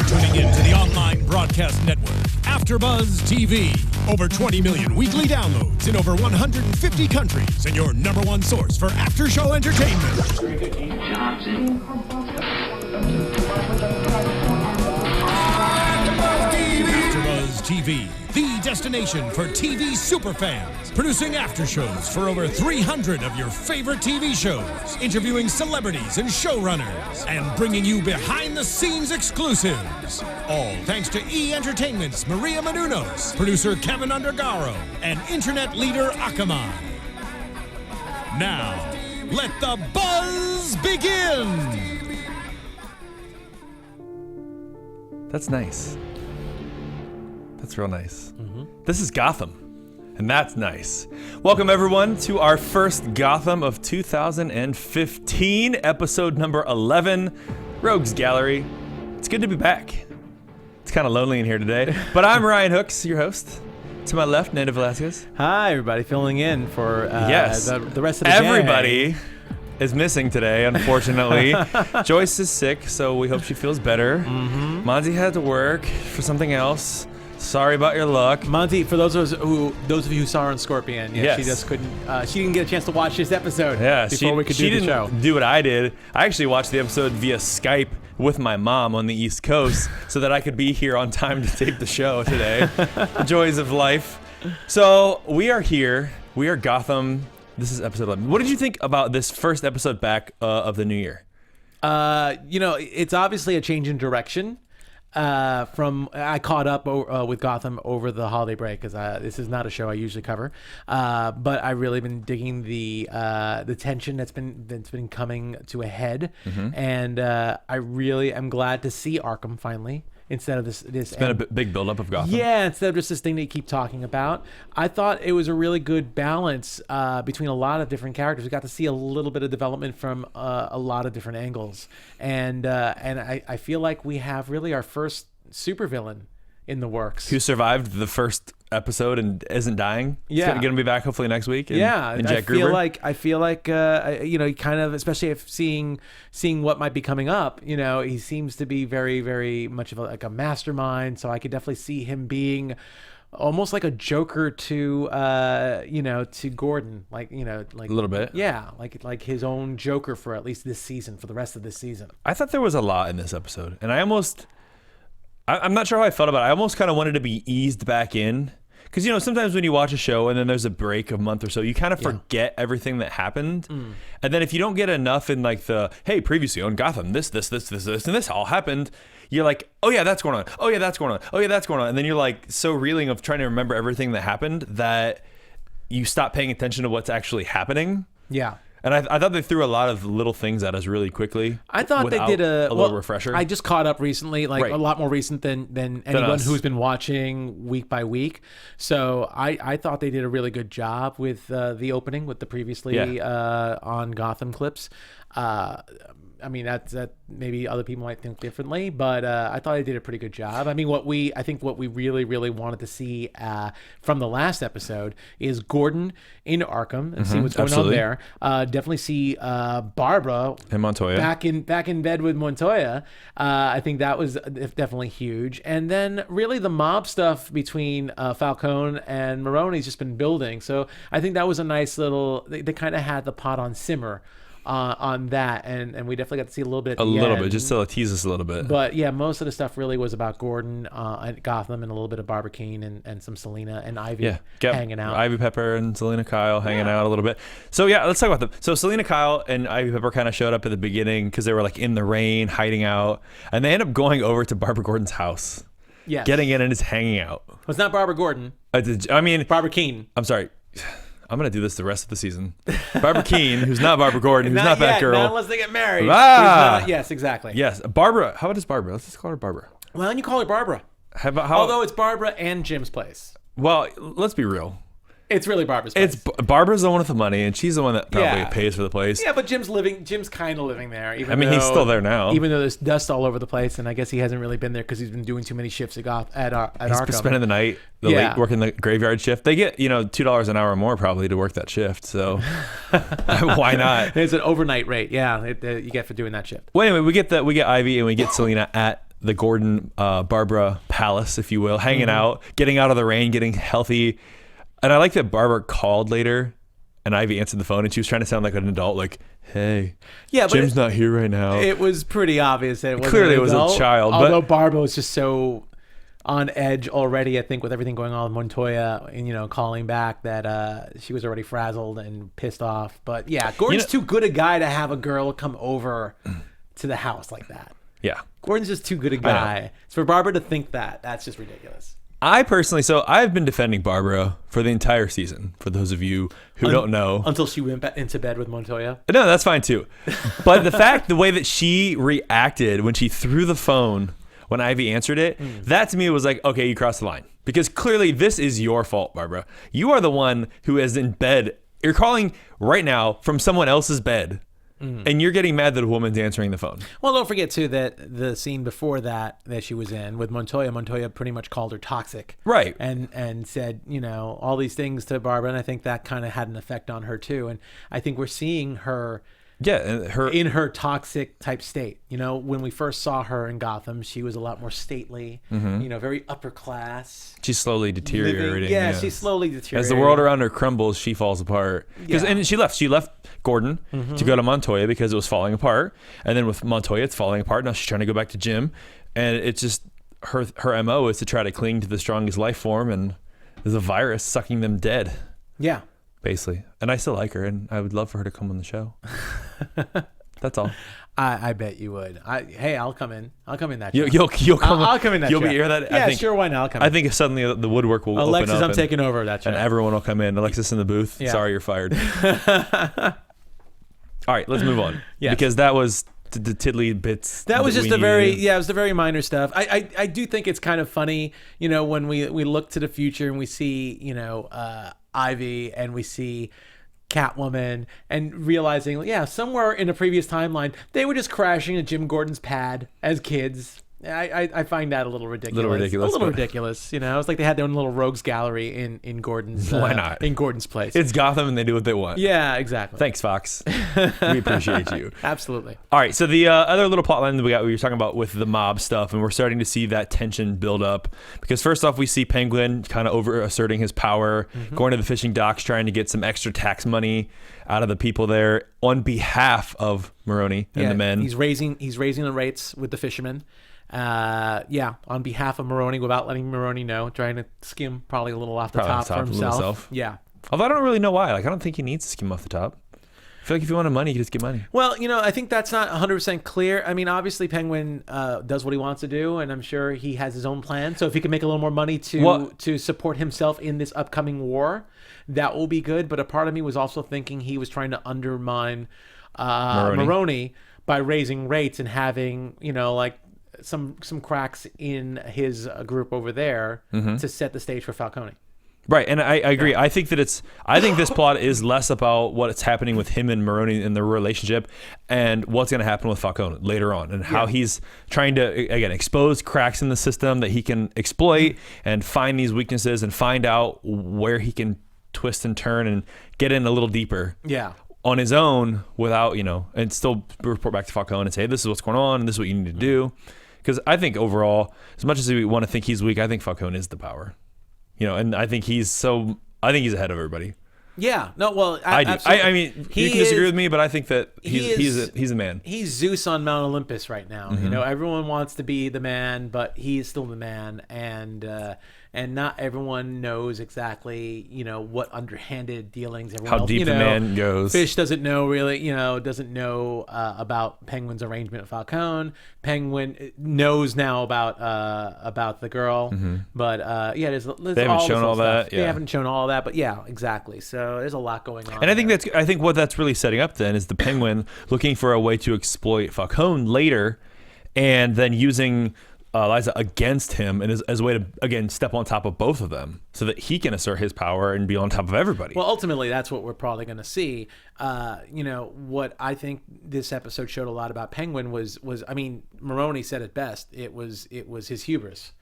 tuning in to the online broadcast network, AFTERBUZZ TV. Over 20 million weekly downloads in over 150 countries, and your number one source for after-show entertainment. AFTERBUZZ TV, the destination for TV superfans. Producing aftershows for over 300 of your favorite TV shows. Interviewing celebrities and showrunners. And bringing you behind-the-scenes exclusives. All thanks to E! Entertainment's Maria Menounos, producer Kevin Undergaro, and internet leader Akamai. Now, let the buzz begin! That's nice. That's real nice. This is Gotham, and that's nice. Welcome, everyone, to our first Gotham of 2015, episode number 11, Rougue's Gallery. It's good to be back. It's kind of lonely in here today, but I'm Ryan Hooks, your host. To my left, Nando Velasquez. Hi, everybody, filling in for yes. the rest of the Everybody gang. is missing today, unfortunately. Joyce is sick, so we hope she feels better. Monty had to work for something else. Sorry about your luck. Monty, for those of you who saw her on Scorpion, yes. she just couldn't. She didn't get a chance to watch this episode before we could do the show. She didn't do what I did. I actually watched the episode via Skype with my mom on the East Coast so that I could be here on time to tape the show today. The joys of life. So we are here. We are Gotham. This is episode 11. What did you think about this first episode back of the new year? It's obviously a change in direction. I caught up with Gotham over the holiday break because this is not a show I usually cover, but I really been digging the tension that's been coming to a head, and I really am glad to see Arkham finally. Instead of this It's been a big buildup of Gotham. Yeah, instead of just this thing that you keep talking about. I thought it was a really good balance between a lot of different characters. We got to see a little bit of development from a lot of different angles. And I feel like we have really our first supervillain in the works. Who survived the first episode and isn't dying. Yeah. He's going to be back hopefully next week. And Jack I feel Gruber. like kind of, especially if seeing what might be coming up, he seems to be very, very much of a mastermind. So I could definitely see him being almost like a Joker to Gordon, like a little bit. Yeah. Like his own Joker for at least this season, for the rest of this season. I thought there was a lot in this episode, and I'm not sure how I felt about it. I almost kind of wanted to be eased back in. Because, sometimes when you watch a show and then there's a break of a month or so, you kind of forget everything that happened. And then if you don't get enough in hey, previously on Gotham, this, and this all happened, you're like, oh yeah, that's going on. Oh yeah, that's going on. Oh yeah, that's going on. And then you're like so reeling of trying to remember everything that happened that you stop paying attention to what's actually happening. Yeah. And I thought they threw a lot of little things at us really quickly. I thought they did a little refresher. I just caught up recently, a lot more recent than anyone who's been watching week by week. So I thought they did a really good job with the opening with the previously on Gotham clips. I mean, that maybe other people might think differently, but I thought I did a pretty good job. I mean, what we really, really wanted to see from the last episode is Gordon in Arkham and see what's going on there. Definitely see Barbara and Montoya back in bed with Montoya. I think that was definitely huge. And then really the mob stuff between Falcone and Maroni's just been building. So I think that was a nice little. They kind of had the pot on simmer. On that, and we definitely got to see a little bit at the end. Just to tease us a little bit. But yeah, most of the stuff really was about Gordon and Gotham, and a little bit of Barbara Keene and some Selena and Ivy hanging out. Ivy Pepper and Selena Kyle hanging out a little bit. So yeah, let's talk about them. So Selena Kyle and Ivy Pepper kind of showed up at the beginning because they were in the rain, hiding out, and they end up going over to Barbara Gordon's house. Yes. Getting in and just hanging out. Well, it's not Barbara Gordon. Barbara Keene. I'm sorry. I'm going to do this the rest of the season. Barbara Keene, who's not Barbara Gordon, who's not Batgirl. Not unless they get married. Yes, exactly. Yes. Barbara. How about just Barbara? Let's just call her Barbara. Why don't you call her Barbara? Although it's Barbara and Jim's place. Well, let's be real. It's really Barbara's place. Barbara's the one with the money, and she's the one that probably pays for the place. Yeah, but Jim's kind of living there. He's still there now. Even though there's dust all over the place, and I guess he hasn't really been there because he's been doing too many shifts at Arkham. He's spending the night, late, working the graveyard shift. They get $2 an hour more probably to work that shift. So why not? It's an overnight rate. Yeah, you get for doing that shift. Well, anyway, we get Ivy and we get Selena at the Gordon Barbara palace, if you will, hanging out, getting out of the rain, getting healthy. And I like that Barbara called later and Ivy answered the phone and she was trying to sound like an adult, like, hey, yeah, Jim's not here right now. It was pretty obvious that it wasn't clearly an it was adult, a child. Although Barbara was just so on edge already, I think, with everything going on with Montoya and, calling back, that she was already frazzled and pissed off. But yeah, Gordon's too good a guy to have a girl come over to the house like that. Yeah. Gordon's just too good a guy. So for Barbara to think that's just ridiculous. I personally, so I've been defending Barbara for the entire season, for those of you who don't know. Until she went into bed with Montoya? No, that's fine too. But the way that she reacted when she threw the phone when Ivy answered it, that to me was like, okay, you crossed the line. Because clearly this is your fault, Barbara. You are the one who is in bed. You're calling right now from someone else's bed. And you're getting mad that a woman's answering the phone. Well, don't forget, too, that the scene before that she was in with Montoya pretty much called her toxic. Right. And said, all these things to Barbara. And I think that kind of had an effect on her, too. And I think we're seeing her... Yeah, in her toxic type state. When we first saw her in Gotham, she was a lot more stately, very upper class. She's slowly deteriorating. Yeah, she's slowly deteriorating. As the world around her crumbles, she falls apart. And she left. She left Gordon to go to Montoya because it was falling apart. And then with Montoya, it's falling apart. Now she's trying to go back to Jim. And it's just her MO is to try to cling to the strongest life form. And there's a virus sucking them dead. Yeah. Basically. And I still like her, and I would love for her to come on the show. That's all. I bet you would. I'll come in. I'll come in that show. You'll come. I'll come in that show. You'll be here. That yeah, sure. Why not? I'll come. I think suddenly the woodwork will Alexis, open up. I'm taking over that show, and everyone will come in. Alexis in the booth. Yeah. Sorry, you're fired. All right, let's move on. Yes. Because that was the tiddly bits. That was just it was the very minor stuff. I do think it's kind of funny, when we look to the future and we see, Ivy and we see Catwoman and realizing, somewhere in a previous timeline, they were just crashing at Jim Gordon's pad as kids. I find that a little ridiculous. A little ridiculous. It's like they had their own little rogues gallery in Gordon's. Why not? In Gordon's place. It's Gotham and they do what they want. Yeah, exactly. Thanks, Fox. We appreciate you. Absolutely. All right. So the other little plot line that we were talking about with the mob stuff, and we're starting to see that tension build up because first off, we see Penguin kind of over asserting his power, going to the fishing docks, trying to get some extra tax money out of the people there on behalf of Maroni and the men. He's raising the rates with the fishermen. On behalf of Maroni, without letting Maroni know, trying to skim probably a little off the top for himself. Yeah. Although I don't really know why. I don't think he needs to skim off the top. I feel like if you wanted money, you could just get money. Well, I think that's not 100% clear. I mean, obviously Penguin does what he wants to do, and I'm sure he has his own plan. So if he can make a little more money to support himself in this upcoming war, that will be good. But a part of me was also thinking he was trying to undermine Maroni by raising rates and having, some cracks in his group over there to set the stage for Falcone. Right, and I agree. Yeah. I think this plot is less about what's happening with him and Maroni in their relationship and what's going to happen with Falcone later on and how he's trying to, again, expose cracks in the system that he can exploit and find these weaknesses and find out where he can twist and turn and get in a little deeper. Yeah. On his own without, and still report back to Falcone and say, hey, this is what's going on and this is what you need to do. Because I think overall, as much as we want to think he's weak, I think Falcone is the power. And I think he's ahead of everybody. Yeah. No, well, I do. I mean, you can disagree with me, but I think that he's a man. He's Zeus on Mount Olympus right now. Everyone wants to be the man, but he's still the man, and not everyone knows exactly, what underhanded dealings everyone how deep the man goes. Fish doesn't know really, doesn't know about Penguin's arrangement with Falcone. Penguin knows now about the girl, but there's they haven't shown all that. They haven't shown all that, but yeah, exactly. So there's a lot going on. And I think what that's really setting up then is the Penguin looking for a way to exploit Falcone later, and then using Liza against him and as a way to, again, step on top of both of them so that he can assert his power and be on top of everybody. Well, ultimately, that's what we're probably going to see. What I think this episode showed a lot about Penguin was I mean, Maroni said it best. It was his hubris.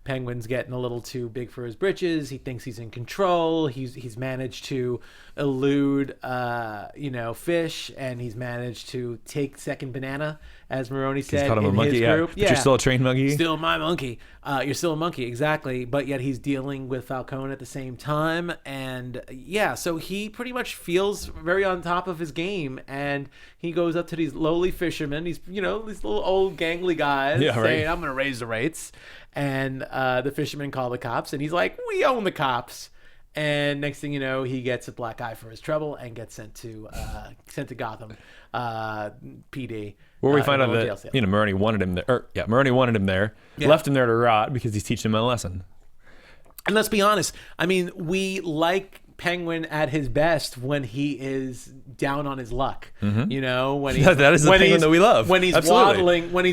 Penguin's getting a little too big for his britches. He thinks he's in control. He's managed to elude, Fish, and he's managed to take second banana as Maroni said called him in a monkey, his group. But you're still a trained monkey. Still my monkey. You're still a monkey, exactly. But yet he's dealing with Falcone at the same time. And yeah, so he pretty much feels very on top of his game. And he goes up to these lowly fishermen, these little old gangly guys, saying, I'm going to raise the rates. And the fishermen call the cops. And he's like, we own the cops. And next thing you know, he gets a black eye for his trouble and gets sent to Gotham PD. Where we find out that Maroni wanted him there. Maroni wanted him there, left him there to rot because he's teaching him a lesson. And let's be honest. I mean, we like Penguin at his best when he is down on his luck. Mm-hmm. When he's, that is the Penguin that we love. When he's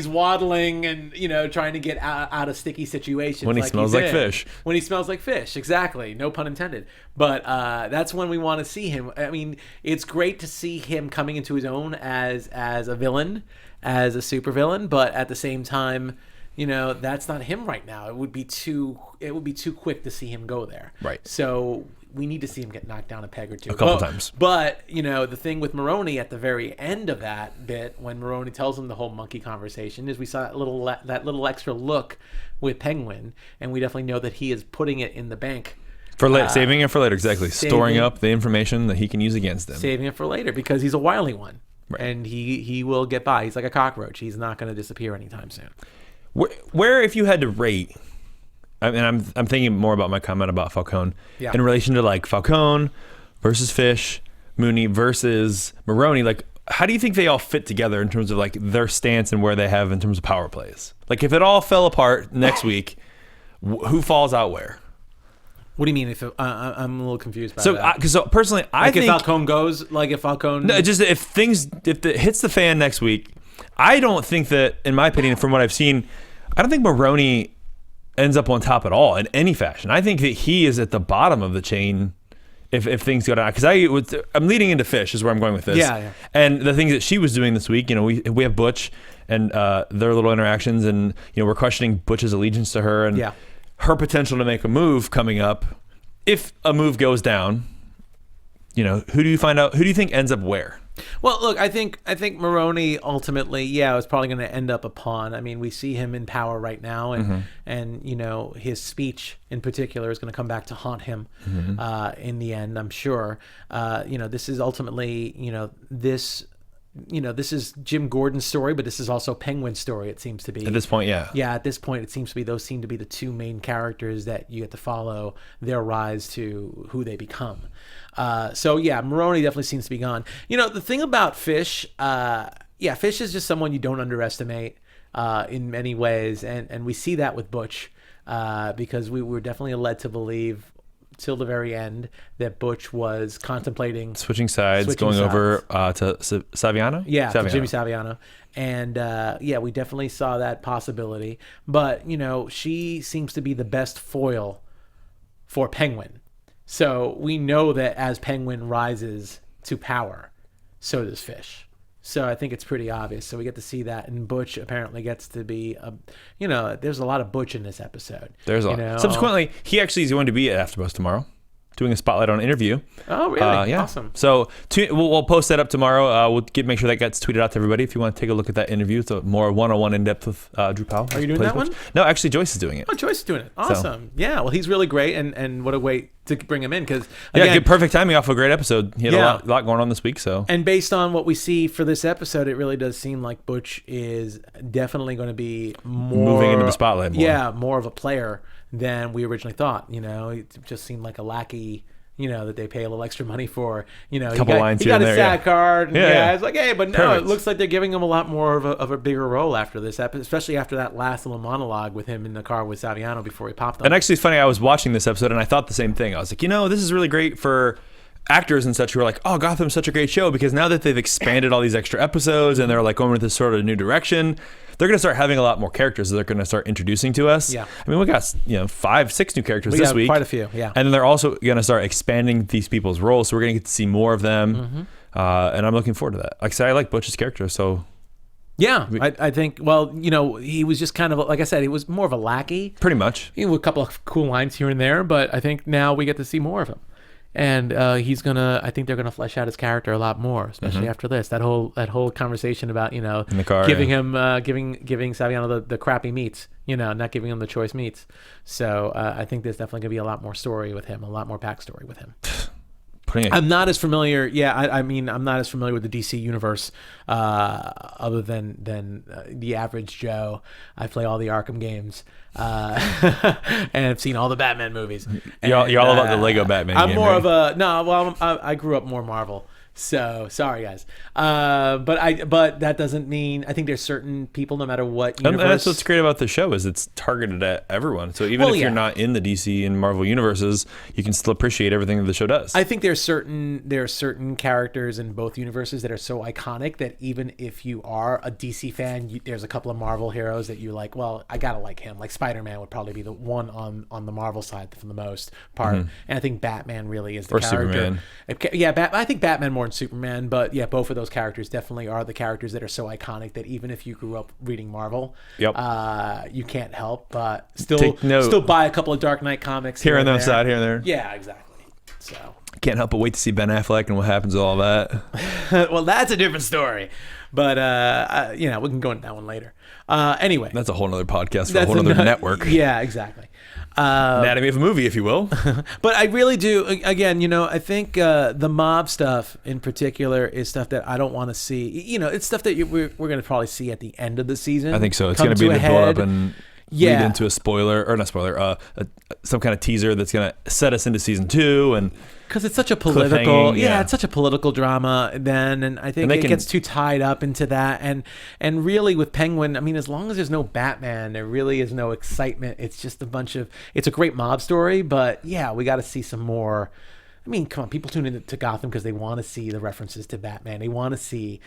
waddling, and trying to get out of sticky situations. When he smells like fish. When he smells like fish, exactly. No pun intended. But that's when we want to see him. I mean, it's great to see him coming into his own as a villain, as a supervillain. But at the same time, that's not him right now. It would be too quick to see him go there. Right. So we need to see him get knocked down a peg or two. A couple times. But, the thing with Maroni at the very end of that bit, when Maroni tells him the whole monkey conversation, is we saw that little extra look with Penguin, and we definitely know that he is putting it in the bank. Saving it for later, exactly. Storing up the information that he can use against them. Saving it for later, because he's a wily one. Right. And he will get by. He's like a cockroach. He's not going to disappear anytime soon. Where if you had to rate, I'm thinking more about my comment about Falcone in relation to like Falcone versus Fish, Mooney versus Maroni. Like, how do you think they all fit together in terms of like their stance and where they have in terms of power plays? Like, if it all fell apart next week, who falls out where? What do you mean? I'm a little confused by that. Because personally, I think if Falcone goes, like if Falcone, no, just if it hits the fan next week, I don't think that, in my opinion, from what I've seen, I don't think Maroni ends up on top at all in any fashion. I think that he is at the bottom of the chain if things go down. Because I'm leading into Fish is where I'm going with this. Yeah. And the things that she was doing this week, we have Butch and their little interactions, and we're questioning Butch's allegiance to her and her potential to make a move coming up. If a move goes down, who do you find out? Who do you think ends up where? Well, look, I think Maroni ultimately, is probably going to end up a pawn. I mean, we see him in power right now, and his speech in particular is going to come back to haunt him in the end, I'm sure. This is ultimately, this is Jim Gordon's story, but this is also Penguin's story, it seems to be. At this point, yeah. Yeah, at this point, it seems to be those seem to be the two main characters that you get to follow their rise to who they become. Maroni definitely seems to be gone. The thing about Fish, Fish is just someone you don't underestimate in many ways, and we see that with Butch because we were definitely led to believe till the very end that Butch was contemplating switching sides, over to Saviano. To Jimmy Saviano. And we definitely saw that possibility. But she seems to be the best foil for Penguin. So we know that as Penguin rises to power, so does Fish. So I think it's pretty obvious. So we get to see that, and Butch apparently gets to be, there's a lot of Butch in this episode. There's a lot. Subsequently, he actually is going to be at AFTERBUZZ tomorrow, doing a spotlight on an interview. Oh, really? Yeah. Awesome. So we'll post that up tomorrow. We'll make sure that gets tweeted out to everybody if you want to take a look at that interview. It's a more one-on-one in-depth with Drew Powell. Are you doing that one? No, actually, Joyce is doing it. Oh, Joyce is doing it. Awesome. Yeah, well, he's really great, and what a way to bring him in. Because good perfect timing off a great episode. He had a lot going on this week. So, and based on what we see for this episode, it really does seem like Butch is definitely going to be moving into the spotlight more. Yeah, more of a player than we originally thought. It just seemed like a lackey, that they pay a little extra money for. Couple lines he got here a SAG card. And it's like, hey, but no, Perfect. It looks like they're giving him a lot more of a bigger role after this episode, especially after that last little monologue with him in the car with Saviano before he popped up. And actually, it's funny. I was watching this episode and I thought the same thing. I was like, this is really great for actors and such who are like, oh, Gotham's such a great show, because now that they've expanded all these extra episodes and they're like going with this sort of new direction, they're going to start having a lot more characters that they're going to start introducing to us. Yeah. I mean, we got 5-6 new characters this week. Quite a few, yeah. And then they're also going to start expanding these people's roles, so we're going to get to see more of them. And I'm looking forward to that. Like I said, I like Butch's character, so... Yeah, I think, he was just kind of, like I said, he was more of a lackey. Pretty much. With a couple of cool lines here and there, but I think now we get to see more of him. And I think they're gonna flesh out his character a lot more, especially after this. That whole conversation about, in the car, giving Saviano the crappy meats, not giving him the choice meats. So I think there's definitely gonna be a lot more story with him, a lot more backstory with him. I'm not as familiar. Yeah, I'm not as familiar with the DC universe, other than the average Joe. I play all the Arkham games, and I've seen all the Batman movies. You're all about the Lego Batman. I'm game, more right? of a no. Well, I grew up more Marvel. So sorry, guys. But that doesn't mean, I think there's certain people, no matter what universe. And that's what's great about the show, is it's targeted at everyone. So even if you're not in the DC and Marvel universes, you can still appreciate everything that the show does. I think there are certain characters in both universes that are so iconic that even if you are a DC fan, there's a couple of Marvel heroes that you like. Well, I gotta like him. Like Spider-Man would probably be the one on the Marvel side for the most part, and I think Batman really is the character. Superman. Yeah, I think Batman more than Superman, but yeah, both of those characters definitely are the characters that are so iconic that even if you grew up reading Marvel, you can't help but still buy a couple of Dark Knight comics here and there. Yeah, exactly. So can't help but wait to see Ben Affleck and what happens with all that. Well, that's a different story, but we can go into that one later. Anyway, that's a whole other podcast for a whole other network. Yeah, exactly. Anatomy of a movie, if you will. But I really do. Again, I think the mob stuff in particular is stuff that I don't want to see. It's stuff that we're going to probably see at the end of the season. I think so. It's going to be the build up and lead into a spoiler, or not spoiler, some kind of teaser that's going to set us into season 2 and. Because it's such a political, it's such a political drama then, and I think it gets too tied up into that, and really with Penguin, I mean, as long as there's no Batman, there really is no excitement. It's just it's a great mob story, but yeah, we got to see some more. I mean, come on, people tune into Gotham because they want to see the references to Batman. They want to see,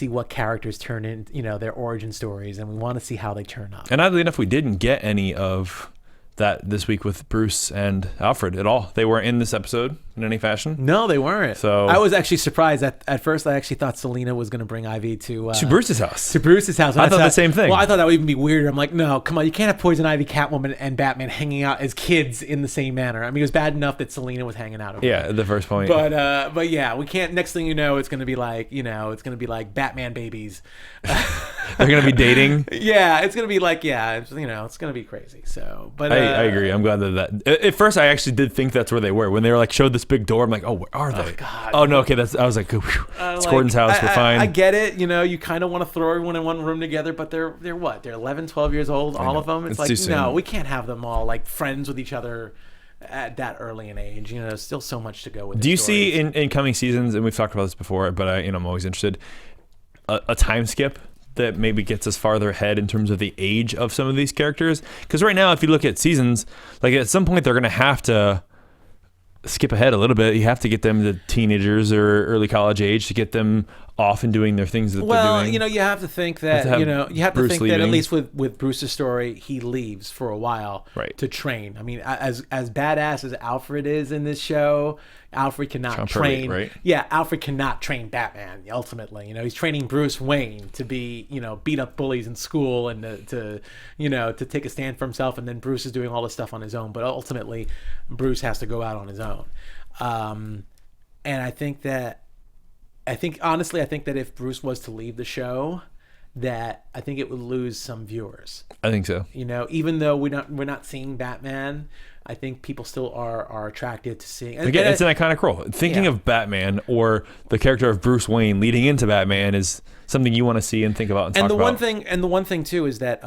what characters turn in, their origin stories, and we want to see how they turn up. And oddly enough, we didn't get any of that this week with Bruce and Alfred at all. They weren't in this episode in any fashion. No, they weren't. So I was actually surprised. At first, I actually thought Selena was going to bring Ivy to Bruce's house. To Bruce's house. I thought the same thing. Well, I thought that would even be weirder. I'm like, no, come on, you can't have Poison Ivy, Catwoman, and Batman hanging out as kids in the same manner. I mean, it was bad enough that Selena was hanging out over at the first point. But yeah, we can't. Next thing you know, it's going to be like, Batman babies. They're going to be dating. Yeah, it's going to be like, it's going to be crazy. So, but I agree. I'm glad that at first I actually did think that's where they were when they were like showed this big door. I'm like, oh, where are they? God. Oh no, okay. I was like, it's Gordon's house. We're fine. I get it. You kind of want to throw everyone in one room together, but they're what? They're 11, 12 years old, all of them. It's like, no, we can't have them all like friends with each other at that early an age. There's still so much to go with. Do you see in coming seasons, and we've talked about this before, but I'm always interested, a time skip that maybe gets us farther ahead in terms of the age of some of these characters? Because right now, if you look at seasons, like at some point they're going to have to skip ahead a little bit. You have to get them to teenagers or early college age to get them off and doing their things that they're doing. Well, you have to think that, that at least with Bruce's story, he leaves for a while to train. I mean, as badass as Alfred is in this show, Alfred cannot train. Right? Yeah, Alfred cannot train Batman. Ultimately, he's training Bruce Wayne to be, beat up bullies in school and to take a stand for himself. And then Bruce is doing all this stuff on his own. But ultimately, Bruce has to go out on his own. And I think honestly that if Bruce was to leave the show, that I think it would lose some viewers. I think so. Even though we're not seeing Batman, I think people still are attracted to seeing. Again, it's an iconic role. Thinking of Batman or the character of Bruce Wayne leading into Batman is something you want to see and think about and talk about. The one thing too is that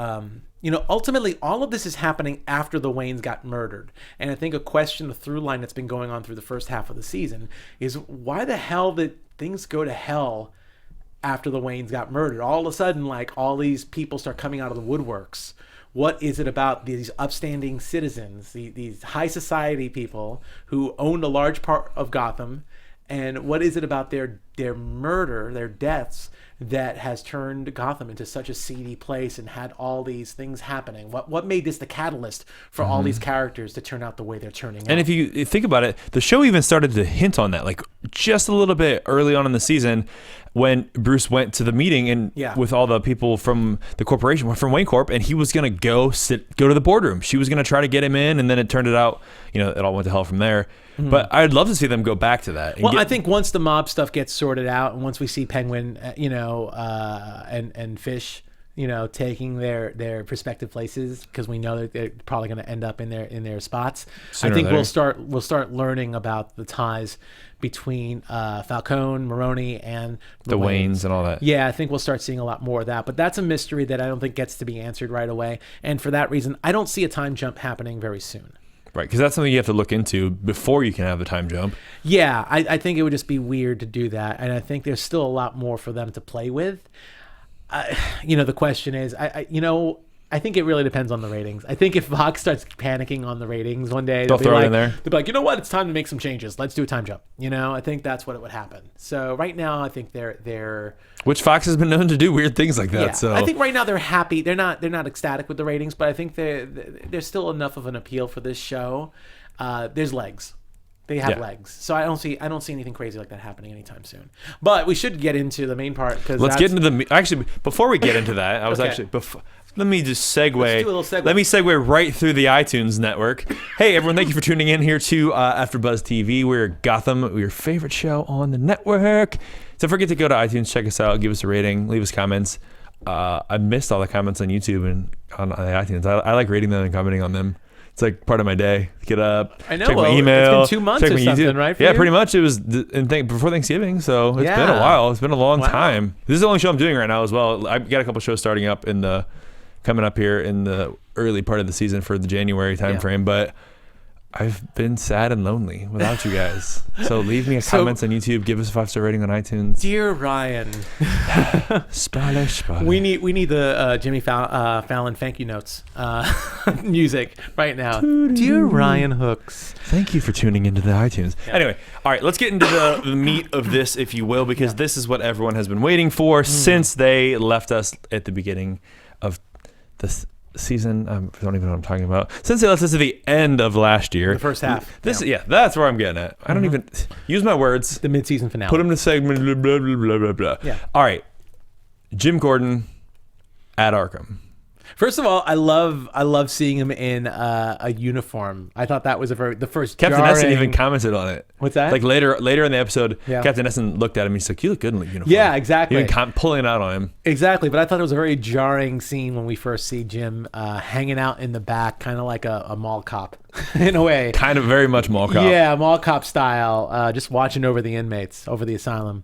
ultimately all of this is happening after the Waynes got murdered. And I think a through line that's been going on through the first half of the season is why the hell did things go to hell after the Waynes got murdered? All of a sudden, like, all these people start coming out of the woodworks. What is it about these upstanding citizens, these high society people who owned a large part of Gotham, and what is it about their murder, their deaths, that has turned Gotham into such a seedy place and had all these things happening? What made this the catalyst for all these characters to turn out the way they're turning out? And if you think about it, the show even started to hint on that, like just a little bit early on in the season, when Bruce went to the meeting and with all the people from the corporation, from Wayne Corp, and he was gonna go to the boardroom. She was gonna try to get him in, and then it turned out, it all went to hell from there. But I'd love to see them go back to that. Well, I think once the mob stuff gets sorted out, and once we see Penguin, and Fish, taking their respective places, because we know that they're probably going to end up in their spots. I think we'll start learning about the ties between Falcone, Maroni, and the Waynes and all that. Yeah, I think we'll start seeing a lot more of that. But that's a mystery that I don't think gets to be answered right away. And for that reason, I don't see a time jump happening very soon. Right, because that's something you have to look into before you can have the time jump. Yeah, I think it would just be weird to do that. And I think there's still a lot more for them to play with. The question is, I think it really depends on the ratings. I think if Fox starts panicking on the ratings one day, they'll throw it in there. They'll be like, you know what? It's time to make some changes. Let's do a time jump. I think that's what it would happen. So right now, I think they're which Fox has been known to do weird things like that. Yeah, so I think right now they're happy. They're not ecstatic with the ratings, but I think there's still enough of an appeal for this show. There's legs. They have legs, so I don't see anything crazy like that happening anytime soon. But we should get into the main part, because let's get into before we get into that, I was let me just segue. Let's do a little segue. Let me segue right through the iTunes network. Hey everyone, thank you for tuning in here to AfterBuzz TV. We're Gotham, your favorite show on the network. So don't forget to go to iTunes, check us out, give us a rating, leave us comments. I missed all the comments on YouTube and on iTunes. I like reading them and commenting on them. It's like part of my day. Get up, I know, check my email. It's been 2 months or something, YouTube. right? Yeah, pretty much. It was before Thanksgiving, so it's been a while. It's been a long time. This is the only show I'm doing right now as well. I've got a couple shows starting up coming up here in the early part of the season for the January time frame, but I've been sad and lonely without you guys. So leave me a comments on YouTube. Give us a 5-star rating on iTunes. Dear Ryan, Spanish. we need the Jimmy Fallon thank you notes music right now. Dear Ryan Hooks, thank you for tuning into the iTunes. Anyway, all right, let's get into the meat of this, if you will, because this is what everyone has been waiting for since they left us at the beginning of this season. I don't even know what I'm talking about. Since they left us at the end of last year, the first half. That's where I'm getting at. I don't even use my words. The mid-season finale. Put them to segment. Blah blah blah blah blah. Yeah. All right. Jim Gordon at Arkham. First of all, I love seeing him in a uniform. I thought that was the first. Captain Essen even commented on it. What's that? Like later in the episode, Captain Essen looked at him. He's like, "You look good in the uniform." Yeah, exactly. Even pulling it out on him. Exactly, but I thought it was a very jarring scene when we first see Jim hanging out in the back, kind of like a mall cop in a way. Kind of very much mall cop. Yeah, mall cop style, just watching over the inmates, over the asylum.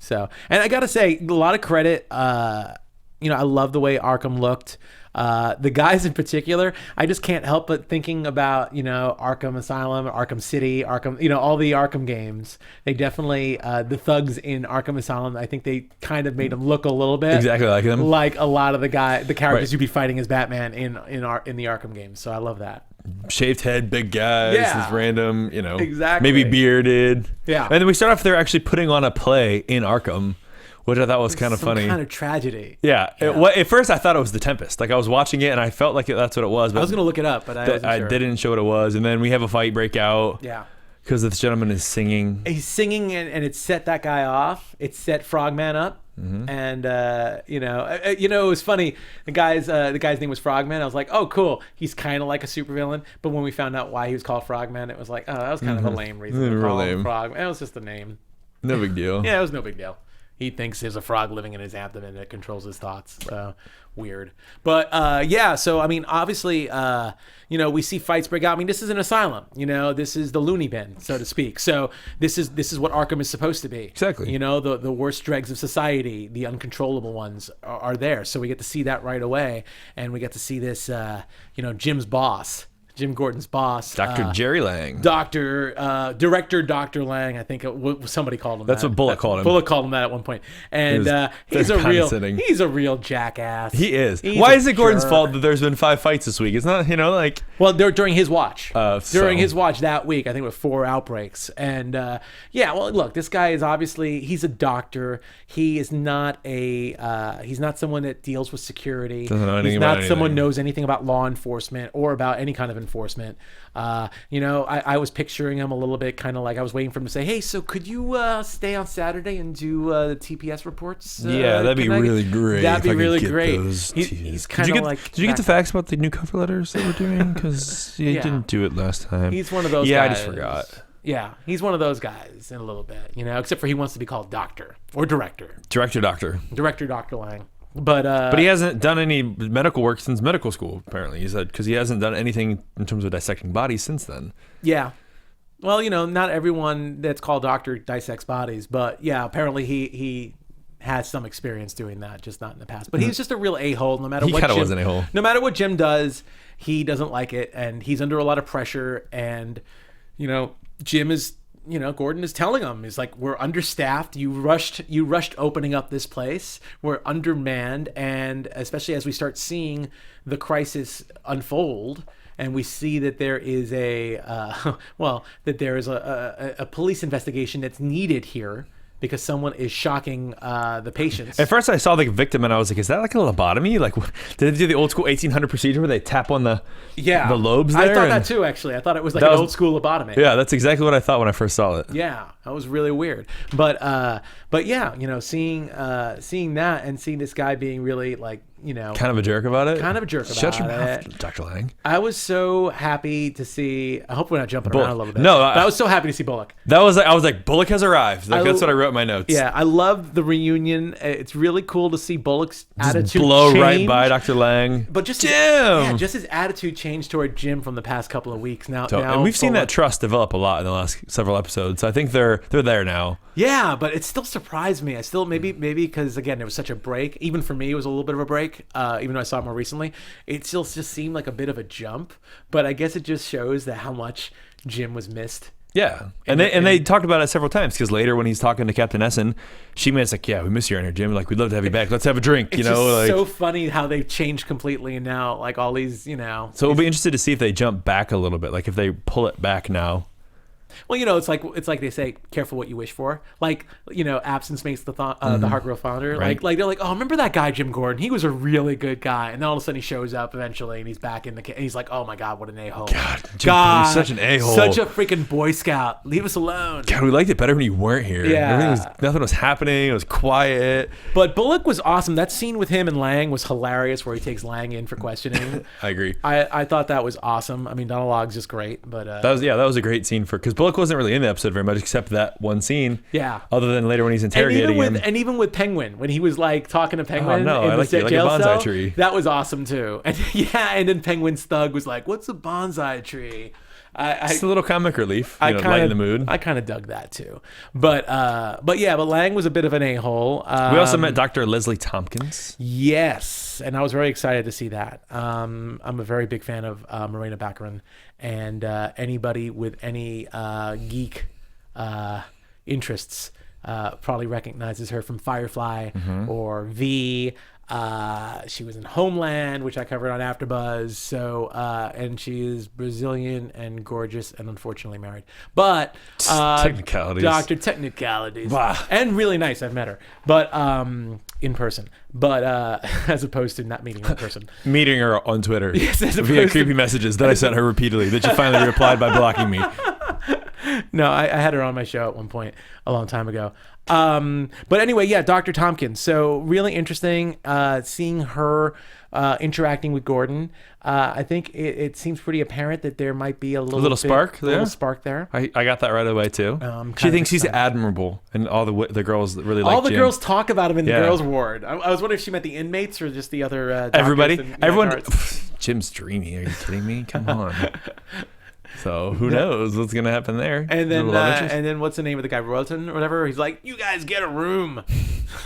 So, and I gotta say, a lot of credit. I love the way Arkham looked. The guys in particular, I just can't help but thinking about, Arkham Asylum, Arkham City, Arkham, all the Arkham games. They definitely, the thugs in Arkham Asylum, I think they kind of made them look a little bit exactly like them, like a lot of the characters you'd be fighting as Batman in the Arkham games. So I love that. Shaved head, big guys, this random, exactly, maybe bearded. Yeah. And then we start off there actually putting on a play in Arkham, which I thought was kind of funny. Kind of tragedy. Yeah. At first, I thought it was The Tempest. Like, I was watching it, and I felt like that's what it was. But I was going to look it up, but I wasn't sure. didn't show what it was. And then we have a fight break out. Yeah. Because this gentleman is singing. He's singing, and it set that guy off. It set Frogman up. Mm-hmm. And, it was funny. The guy's name was Frogman. I was like, oh, cool. He's kind of like a supervillain. But when we found out why he was called Frogman, it was like, oh, that was kind of a lame reason to call him Frogman. It was just a name. No big deal. Yeah, it was no big deal. He thinks there's a frog living in his abdomen that controls his thoughts. So weird. But so I mean, obviously, we see fights break out. I mean, this is an asylum. This is the loony bin, so to speak. So this is what Arkham is supposed to be. Exactly. The worst dregs of society, the uncontrollable ones are there. So we get to see that right away, and we get to see this, Jim's boss Jim Gordon's boss, Dr. Jerry Lang, Director Dr. Lang. I think somebody called him. That's that. what Bullock called him. Bullock called him that at one point, and he's a real jackass. He is. Why is it Gordon's fault that there's been 5 fights this week? It's not, Well, during his watch. During his watch that week, I think with 4 outbreaks, and well, look, this guy is obviously he's a doctor. He is not he's not someone that deals with security. He's not someone who knows anything about law enforcement or about any kind of enforcement. I was picturing him a little bit kind of like I was waiting for him to say, hey, so could you stay on Saturday and do the TPS reports? That'd be really great. That'd be really great. He's kind of like... Did you get the facts about the new cover letters that we're doing? Because you didn't do it last time. He's one of those guys. Yeah, I just forgot. Yeah, he's one of those guys in a little bit, except for he wants to be called doctor or director. Director Dr. Lang. But he hasn't done any medical work since medical school, apparently. He said, because he hasn't done anything in terms of dissecting bodies since then. Yeah. Well, not everyone that's called doctor dissects bodies, but yeah, apparently he has some experience doing that, just not in the past. But he's just a real a-hole. No matter what Jim does, he doesn't like it, and he's under a lot of pressure. And Jim is. Gordon is telling him, he's like, we're understaffed. You rushed opening up this place. We're undermanned. And especially as we start seeing the crisis unfold and we see that there is a police investigation that's needed here because someone is shocking the patients. At first I saw the victim and I was like, is that like a lobotomy? Like, did they do the old school 1800 procedure where they tap on the lobes there? I thought that too, actually. I thought it was like an old school lobotomy. Yeah, that's exactly what I thought when I first saw it. Yeah, that was really weird. But yeah, seeing that and seeing this guy being really like, kind of a jerk about it. Shut your mouth, Dr. Lang. I was so happy to see. I hope we're not jumping around a little bit. No, but I was so happy to see Bullock. I was like, Bullock has arrived. Like, that's what I wrote in my notes. Yeah, I love the reunion. It's really cool to see Bullock's attitude blow change. Right by Dr. Lang. But just his attitude changed toward Jim from the past couple of weeks. Now and we've seen that trust develop a lot in the last several episodes. I think they're there now. Yeah, but it still surprised me. I still maybe because again there was such a break. Even for me, it was a little bit of a break. Even though I saw it more recently, it still just seemed like a bit of a jump. But I guess it just shows that how much Jim was missed. Yeah, and they talked about it several times because later when he's talking to Captain Essen, She-Man's like, yeah, we miss you in here, Jim. Like, we'd love to have you back. Let's have a drink. It's just so funny how they've changed completely and now like all these, So we'll be interested to see if they jump back a little bit, like if they pull it back now. Well, it's like they say, careful what you wish for. Like, absence makes the heart grow fonder. Right. Like they're like, oh, remember that guy Jim Gordon? He was a really good guy. And then all of a sudden he shows up eventually, and he's back in and he's like, oh my God, what an a-hole. God, such an a-hole, such a freaking Boy Scout. Leave us alone. God, we liked it better when you weren't here. Yeah, nothing was happening. It was quiet. But Bullock was awesome. That scene with him and Lang was hilarious, where he takes Lang in for questioning. I agree. I thought that was awesome. I mean, Donald Logg's just great, but that was a great scene because Bullock wasn't really in the episode very much except that one scene. Yeah. Other than later when he's interrogating him. And even with Penguin, when he was like talking to Penguin in the jail a bonsai cell, tree. That was awesome too. And and then Penguin's thug was like, "What's a bonsai tree?" It's a little comic relief, lighten the mood. I kind of dug that too, but Lang was a bit of an a-hole. We also met Dr. Leslie Tompkins. Yes, and I was very excited to see that. I'm a very big fan of Morena Baccarin, and anybody with any geek interests probably recognizes her from Firefly or V. She was in Homeland, which I covered on AfterBuzz. So, and she is Brazilian and gorgeous and unfortunately married. But technicalities, Dr. Technicalities, wow. And really nice. I've met her, but in person. But as opposed to not meeting her in person, meeting her on Twitter, yes, via creepy messages that I sent her repeatedly. That she finally replied by blocking me. No, I had her on my show at one point a long time ago. But anyway, yeah, Dr. Tompkins. So really interesting seeing her interacting with Gordon. I think it seems pretty apparent that there might be a little spark there. I got that right away too. She thinks he's admirable, and all the girls really like all the Jim. Girls talk about him in the girls' ward. I was wondering if she meant the inmates or just the other everybody. Everyone. Jim's dreamy. Are you kidding me? Come on. So who knows what's gonna happen there? And then what's the name of the guy, Royston or whatever? He's like, you guys get a room.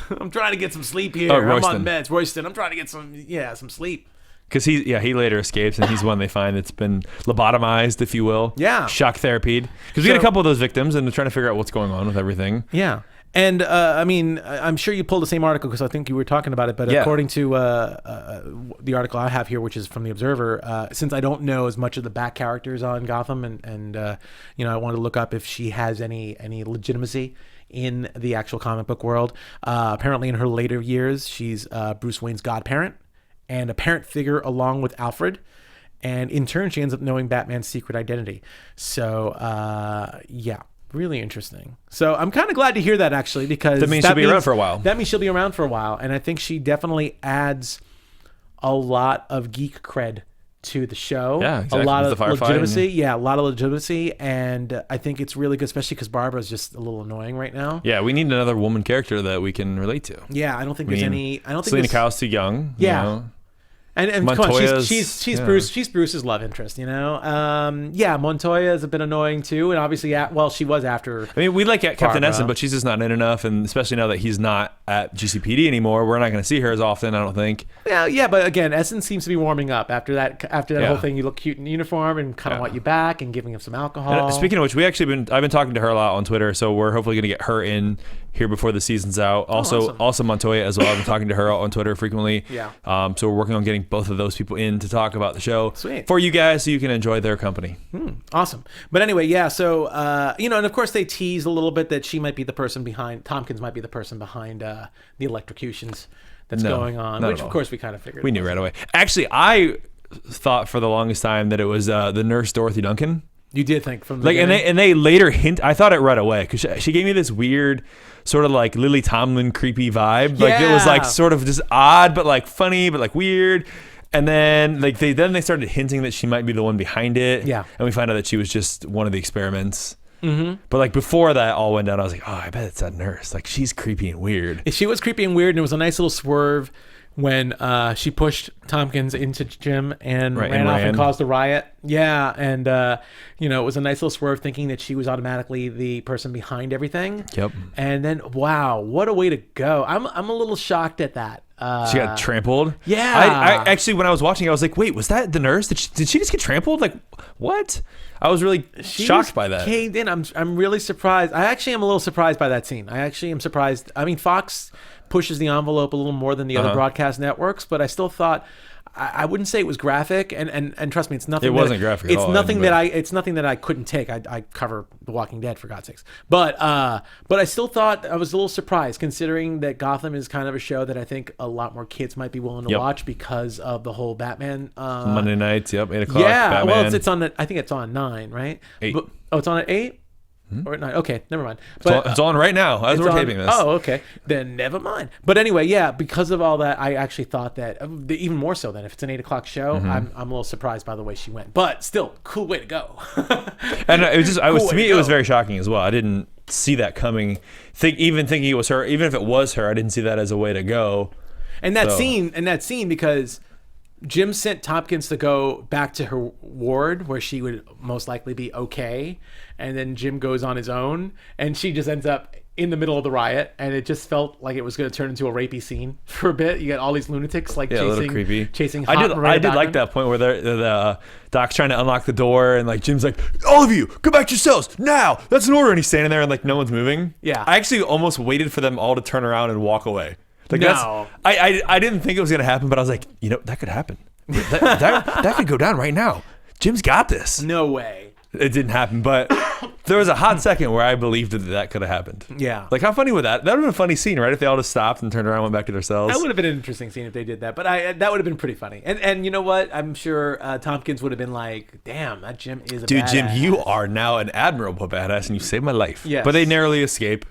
I'm trying to get some sleep here. I'm on meds. Royston, I'm trying to get some sleep. Because he later escapes, and he's one they find that's been lobotomized, if you will. Yeah. Shock therapied. Because we get a couple of those victims, and they're trying to figure out what's going on with everything. Yeah. And I mean, I'm sure you pulled the same article because I think you were talking about it. But according to the article I have here, which is from the Observer, since I don't know as much of the back characters on Gotham, and I wanted to look up if she has any legitimacy in the actual comic book world. Apparently, in her later years, she's Bruce Wayne's godparent and a parent figure along with Alfred. And in turn, she ends up knowing Batman's secret identity. So, really interesting. So I'm kind of glad to hear that, actually, because that means she'll be around for a while. That means she'll be around for a while. And I think she definitely adds a lot of geek cred to the show. Yeah, exactly. A lot of legitimacy. Yeah, a lot of legitimacy. And I think it's really good, especially because Barbara's just a little annoying right now. Yeah, we need another woman character that we can relate to. Yeah, I don't think there's any. I don't think Selena Kyle's too young. Yeah. You know? And come on, she's Bruce. She's Bruce's love interest, Montoya's a bit annoying too, and obviously, she was after. I mean, we like Captain Essen, but she's just not in enough, and especially now that he's not at GCPD anymore, we're not going to see her as often, I don't think. Yeah, but again, Essen seems to be warming up after that whole thing. You look cute in uniform, and kind of want you back, and giving him some alcohol. And speaking of which, I've been talking to her a lot on Twitter, so we're hopefully going to get her in here before the season's out. Also Montoya as well. I've been talking to her on Twitter frequently. Yeah. So we're working on getting both of those people in to talk about the show. Sweet. For you guys, so you can enjoy their company. Awesome. But anyway, so and of course they tease a little bit that she might be the person behind. Tompkins might be the person behind the electrocutions that's going on, which of course we kind of figured. We knew right away. Actually, I thought for the longest time that it was the nurse Dorothy Duncan. You did think from the beginning? And they later hint. I thought it right away because she gave me this weird sort of like Lily Tomlin creepy vibe. Like it was like sort of just odd, but like funny, but like weird. And then like they started hinting that she might be the one behind it. Yeah. And we find out that she was just one of the experiments. Mm-hmm. But like before that all went down, I was like, oh, I bet it's that nurse. Like she's creepy and weird. She was creepy and weird, and it was a nice little swerve when she pushed Tompkins into Jim and ran off and caused a riot. Yeah, and it was a nice little swerve thinking that she was automatically the person behind everything. Yep. And then, wow, what a way to go. I'm a little shocked at that. She got trampled. Yeah. I actually, when I was watching, I was like, wait, was that the nurse? Did she just get trampled? Like, what? I was really shocked by that. Caved in. I'm really surprised. I actually am a little surprised by that scene. I actually am surprised. I mean, Fox pushes the envelope a little more than the other broadcast networks, but I still thought I wouldn't say it was graphic, and trust me, it's nothing. It wasn't graphic at all. It's nothing that I couldn't take. I cover The Walking Dead, for God's sakes. But I still thought I was a little surprised, considering that Gotham is kind of a show that I think a lot more kids might be willing to watch because of the whole Batman. Monday nights, 8:00. Yeah, Batman. well, it's on. I think it's on 9, right? 8. It's on at 8. Or at 9. Okay, never mind. But it's on right now as we're taping this. Oh, okay. Then never mind. But anyway, because of all that, I actually thought that even more so than if it's an 8:00 show, I'm a little surprised by the way she went. But still, cool way to go. And it was just, to me, it was very shocking as well. I didn't see that coming. Even thinking it was her, even if it was her, I didn't see that as a way to go. And that scene, because Jim sent Tompkins to go back to her ward where she would most likely be okay, and then Jim goes on his own, and she just ends up in the middle of the riot, and it just felt like it was going to turn into a rapey scene for a bit. You got all these lunatics like a little creepy. chasing. I did like that point where the Doc's trying to unlock the door, and like Jim's like, "All of you, go back to your cells now. That's an order." And he's standing there, and like no one's moving. Yeah, I actually almost waited for them all to turn around and walk away. Like no, I didn't think it was going to happen, but I was like, that could happen. That could go down right now. Jim's got this. No way. It didn't happen, but there was a hot second where I believed that could have happened. Yeah. Like, how funny would that? That would have been a funny scene, right? If they all just stopped and turned around and went back to their cells. That would have been an interesting scene if they did that. But that would have been pretty funny. And you know what? I'm sure Tompkins would have been like, damn, that Jim is a badass. Jim, you are now an admirable badass, and you saved my life. Yes. But they narrowly escape.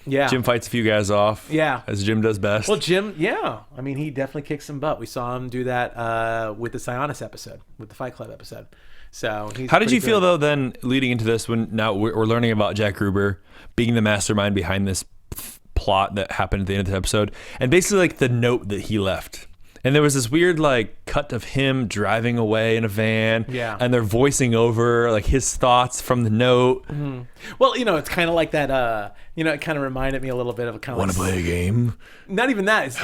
Yeah. Jim fights a few guys off. Yeah. As Jim does best. Well, Jim, yeah. I mean, he definitely kicks some butt. We saw him do that with the Sionis episode, with the Fight Club episode. So how did you feel, though, then, leading into this, when now we're learning about Jack Gruber being the mastermind behind this plot that happened at the end of the episode, and basically, like, the note that he left? And there was this weird, like, cut of him driving away in a van. Yeah. And they're voicing over, like, his thoughts from the note. Mm-hmm. Well, it's kind of like that, it kind of reminded me a little bit of a kind of Want to play a game? Not even that.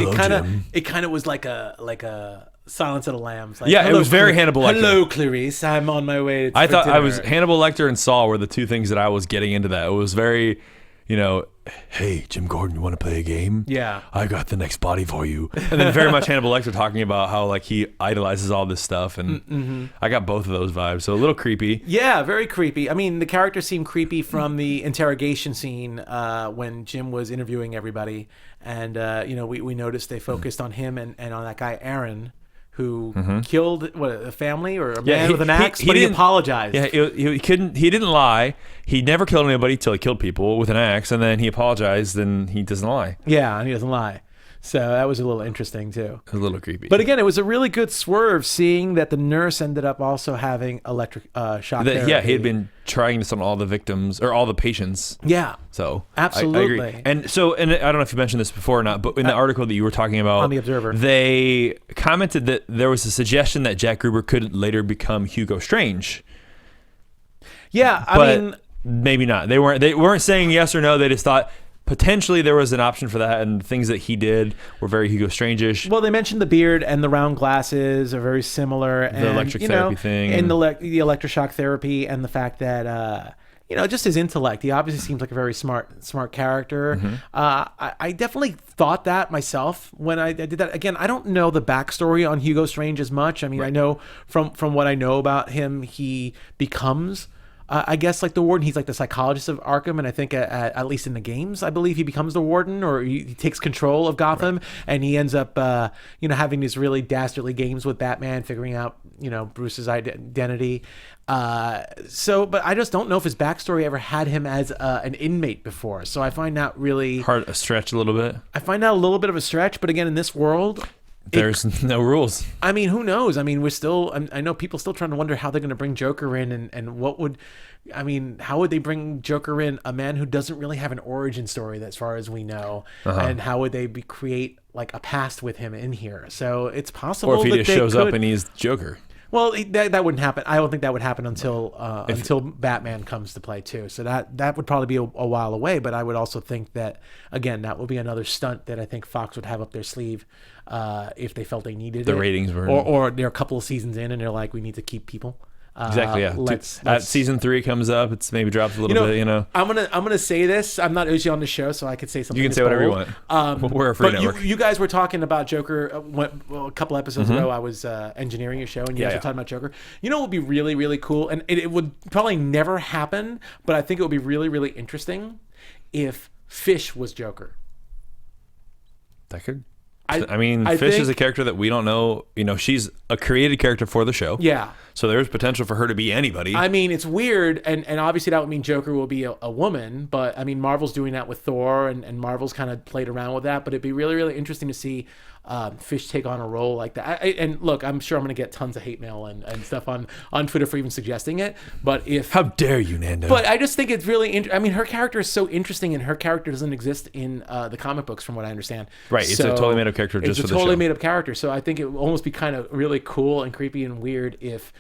It kind of was like a Silence of the Lambs. Like, yeah, it was very Hannibal Lecter. Hello, Clarice. I'm on my way. I thought dinner. I was Hannibal Lecter and Saw were the two things that I was getting into. That it was very, hey, Jim Gordon, you want to play a game? Yeah, I got the next body for you. And then very much Hannibal Lecter talking about how like he idolizes all this stuff, and I got both of those vibes. So a little creepy. Yeah, very creepy. I mean, the character seemed creepy from the interrogation scene when Jim was interviewing everybody, and we noticed they focused on him and on that guy Aaron, who killed a family or a man with an axe, but he apologized. Yeah, he couldn't. He didn't lie. He never killed anybody till he killed people with an axe, and then he apologized, and he doesn't lie. Yeah, and he doesn't lie. So that was a little interesting too. A little creepy. But again, it was a really good swerve seeing that the nurse ended up also having electric shock therapy. Yeah, he had been trying this on all the victims or all the patients. Yeah. So absolutely. I agree. And I don't know if you mentioned this before or not, but in the article that you were talking about on the Observer, they commented that there was a suggestion that Jack Gruber could later become Hugo Strange. Yeah, I mean, maybe not. They weren't saying yes or no. They just thought potentially there was an option for that, and the things that he did were very Hugo Strange-ish. Well, they mentioned the beard and the round glasses are very similar. The electric therapy thing. And the electroshock therapy, and the fact that, just his intellect. He obviously seems like a very smart character. I definitely thought that myself when I did that. Again, I don't know the backstory on Hugo Strange as much. I mean, right. I know from what I know about him, he becomes... I guess like the warden, he's like the psychologist of Arkham, and I think at least in the games, I believe he becomes the warden, or he takes control of Gotham, right. And he ends up, having these really dastardly games with Batman, figuring out, Bruce's identity. But I just don't know if his backstory ever had him as an inmate before. So I find that really hard a stretch a little bit. I find that a little bit of a stretch, but again, in this world. There's no rules. I mean, who knows? I mean, I know people still trying to wonder how they're going to bring Joker in, and how would they bring Joker in, a man who doesn't really have an origin story as far as we know, and how would they create like a past with him in here? So it's possible. Or if he just shows up and he's Joker. Well, that wouldn't happen. I don't think that would happen until Batman comes to play too. So that would probably be a while away. But I would also think that, again, that would be another stunt that I think Fox would have up their sleeve if they felt they needed the ratings were, or they're a couple of seasons in and they're like, we need to keep people. Exactly. Yeah. Let's season 3 comes up. It's maybe drops a little bit. I'm gonna say this. I'm not usually on the show, so I could say something. You can say whatever you want. We're a free network. You guys were talking about Joker a couple episodes ago. I was engineering your show, and you guys were talking about Joker. What would be really, really cool, and it would probably never happen, but I think it would be really, really interesting if Fish was Joker. That could. Fish is a character that we don't know. She's a created character for the show. Yeah. So there's potential for her to be anybody. I mean, it's weird, and obviously that would mean Joker will be a woman, but I mean, Marvel's doing that with Thor, and Marvel's kind of played around with that, but it'd be really, really interesting to see Fish take on a role like that. And look, I'm sure I'm going to get tons of hate mail and stuff on Twitter for even suggesting it, but How dare you, Nando? But I just think it's really her character is so interesting, and her character doesn't exist in the comic books from what I understand. Right, it's a totally made up character just for the show. It's a totally made up character, so I think it would almost be kind of really cool and creepy and weird if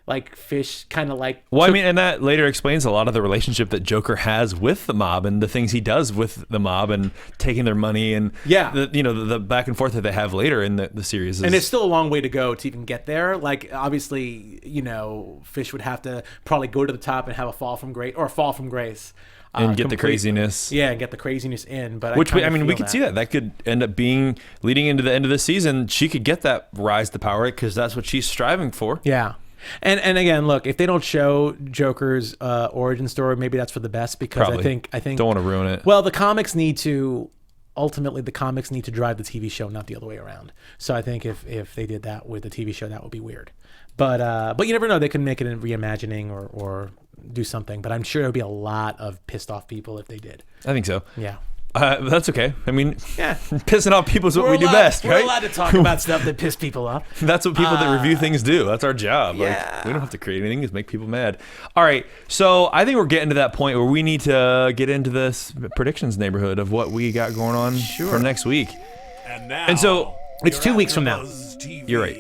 like Fish kind of like... Well, and that later explains a lot of the relationship that Joker has with the mob and the things he does with the mob and taking their money and the back and forth that they have later in the series. And it's still a long way to go to even get there. Like, obviously, Fish would have to probably go to the top and have a fall from grace. And get the craziness. Yeah, and get the craziness in. But we could see that. That could end up being, leading into the end of the season, she could get that rise to power because that's what she's striving for. Yeah. And again, look, if they don't show Joker's origin story, maybe that's for the best because probably. I think don't want to ruin it. Well, the comics need to drive the TV show, not the other way around. So I think if they did that with the TV show, that would be weird. But you never know. They can make it a reimagining or do something. But I'm sure there would be a lot of pissed off people if they did. I think so. Yeah. That's okay. Pissing off people is what we do best, right? We're allowed to talk about stuff that piss people off. That's what people that review things do. That's our job. Yeah. We don't have to create anything. Just make people mad. All right. So I think we're getting to that point where we need to get into this predictions neighborhood of what we got going on for next week. And so it's 2 weeks from now. You're right.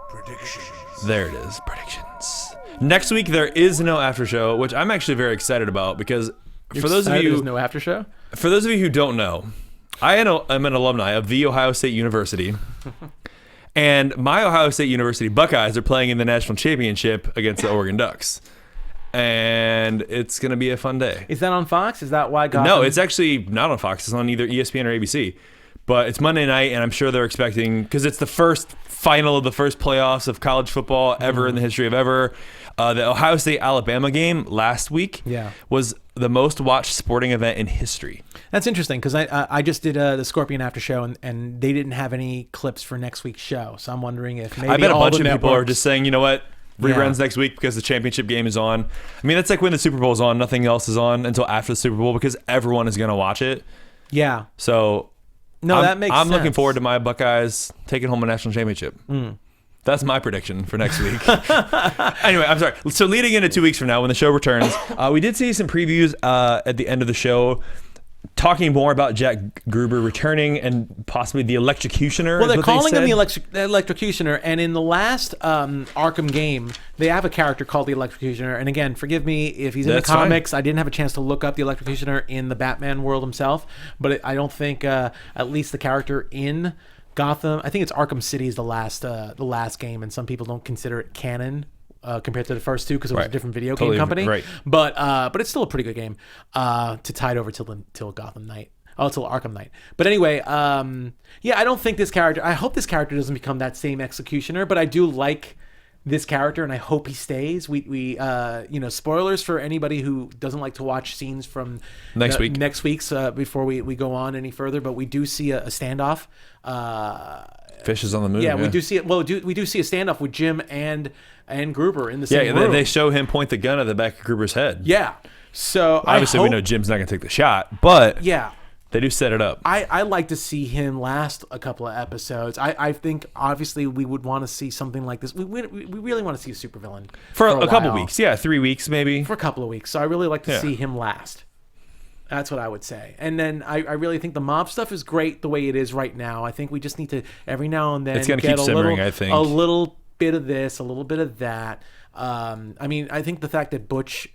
Predictions. There it is. Predictions. Next week there is no after show, which I'm actually very excited about because for those of you, there's no after show. For those of you who don't know, I'm an alumni of The Ohio State University, And my Ohio State University Buckeyes are playing in the national championship against the Oregon Ducks. And it's going to be a fun day. Is that on Fox? Is that why Gotham? No, it's actually not on Fox. It's on either ESPN or ABC. But it's Monday night, and I'm sure they're expecting, because it's the first final of the first playoffs of college football ever in the history of ever. The Ohio State-Alabama game last week was the most watched sporting event in history. That's interesting, because I just did the Scorpion After Show, and they didn't have any clips for next week's show. So I'm wondering if maybe I bet a bunch of networks... people are just saying, you know what? Reruns next week because the championship game is on. I mean, that's like when the Super Bowl is on. Nothing else is on until after the Super Bowl because everyone is going to watch it. Yeah. So that makes sense. I'm looking forward to my Buckeyes taking home a national championship. That's my prediction for next week. Anyway, I'm sorry. So leading into 2 weeks from now when the show returns, we did see some previews at the end of the show talking more about Jack Gruber returning and possibly the Electrocutioner. Well, they're calling him the Electrocutioner, and in the last Arkham game, they have a character called the Electrocutioner. And again, forgive me if he's in the comics. Fine. I didn't have a chance to look up the Electrocutioner in the Batman world himself, but I don't think at least the character in Gotham, I think it's Arkham City is the last game, and some people don't consider it canon. Compared to the first two because it was a different video game company, but it's still a pretty good game to tide over till Gotham Knight. Till Arkham Knight. But anyway, I don't think this character. I hope this character doesn't become that same Executioner, but I do like this character and I hope he stays. We spoilers for anybody who doesn't like to watch scenes from next week's before we go on any further. But we do see a standoff. Fish is on the move. Yeah, we do see it. Well, we do see a standoff with Jim and Gruber in the same room. They show him point the gun at the back of Gruber's head. Yeah. So obviously we know Jim's not going to take the shot, but yeah, they do set it up. I like to see him last a couple of episodes. I think obviously we would want to see something like this. We really want to see a supervillain for a couple weeks. Yeah, 3 weeks maybe. For a couple of weeks. So I really like to see him last. That's what I would say. And then I really think the mob stuff is great the way it is right now. I think we just need to every now and then it's gonna keep simmering, I think. A little bit of this, a little bit of that. I mean, I think the fact that Butch,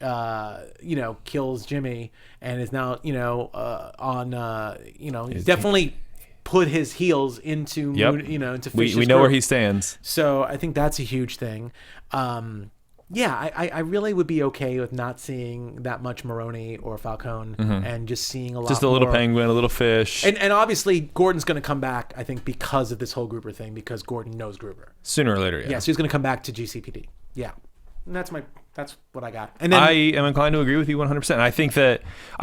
kills Jimmy and is now, he's definitely put his heels into, into Fish's we know where he stands. So I think that's a huge thing. I really would be okay with not seeing that much Maroni or Falcone and just seeing a lot. Just a little penguin, a little fish. And obviously Gordon's going to come back, I think, because of this whole Gruber thing, because Gordon knows Gruber. Sooner or later, yeah. Yeah, so he's going to come back to GCPD. Yeah. And that's what I got. And then I am inclined to agree with you 100%. I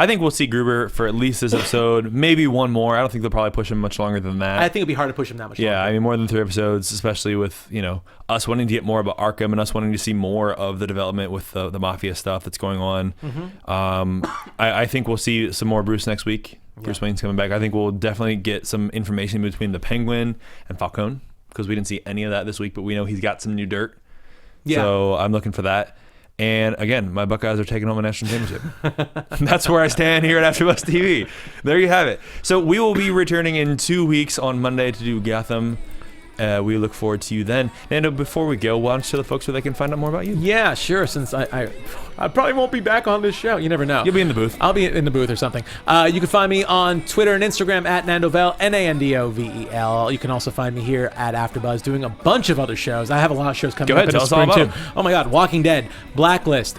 think we'll see Gruber for at least this episode, maybe one more. I don't think they'll probably push him much longer than that. I think it'd be hard to push him that much longer. Yeah, I mean more than 3 episodes, especially with, us wanting to get more about Arkham and us wanting to see more of the development with the Mafia stuff that's going on. I think we'll see some more Bruce next week. Bruce Wayne's coming back. I think we'll definitely get some information between the Penguin and Falcone because we didn't see any of that this week, but we know he's got some new dirt. Yeah. So I'm looking for that. And again, my Buckeyes are taking home a national championship. That's where I stand here at AfterBuzz TV. There you have it. So we will be returning in 2 weeks on Monday to do Gotham. We look forward to you then. Nando, before we go, why don't you tell the folks where they can find out more about you? Yeah, sure. Since I probably won't be back on this show. You never know. You'll be in the booth. I'll be in the booth or something. You can find me on Twitter and Instagram at Nandovel, Nandovel. You can also find me here at AfterBuzz doing a bunch of other shows. I have a lot of shows coming up in the spring too. Oh my God, Walking Dead, Blacklist,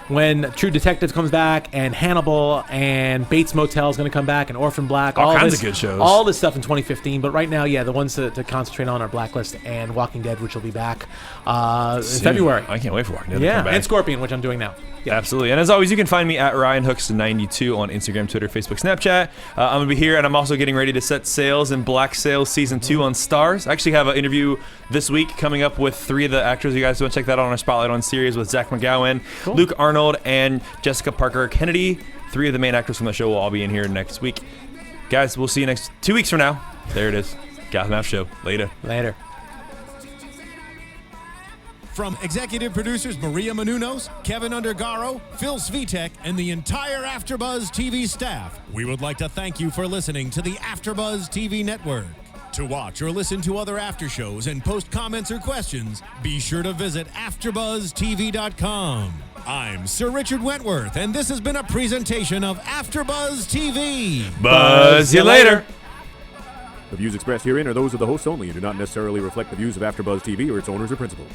when True Detective comes back, and Hannibal, and Bates Motel is going to come back, and Orphan Black. All kinds of good shows. All this stuff in 2015. But right now, the ones to concentrate on are Blacklist and Walking Dead, which will be back in February. I can't wait for Walking Dead to come back. And Scorpion, which I'm doing now. Yeah. Absolutely. And as always, you can find me at RyanHooks92 on Instagram, Twitter, Facebook, Snapchat. I'm going to be here, and I'm also getting ready to set sails in Black Sails Season 2 on Starz. I actually have an interview this week coming up with 3 of the actors. You guys want to check that out on our Spotlight on series with Zach McGowan, Luke Arnold, and Jessica Parker Kennedy. 3 of the main actors from the show will all be in here next week. Guys, we'll see you next 2 weeks from now. There it is. Gotham After Show. Later. From executive producers Maria Menounos, Kevin Undergaro, Phil Svitek, and the entire AfterBuzz TV staff, we would like to thank you for listening to the AfterBuzz TV network. To watch or listen to other after shows and post comments or questions, be sure to visit AfterBuzzTV.com. I'm Sir Richard Wentworth, and this has been a presentation of AfterBuzz TV. Buzz you later. The views expressed herein are those of the hosts only and do not necessarily reflect the views of AfterBuzz TV or its owners or principals.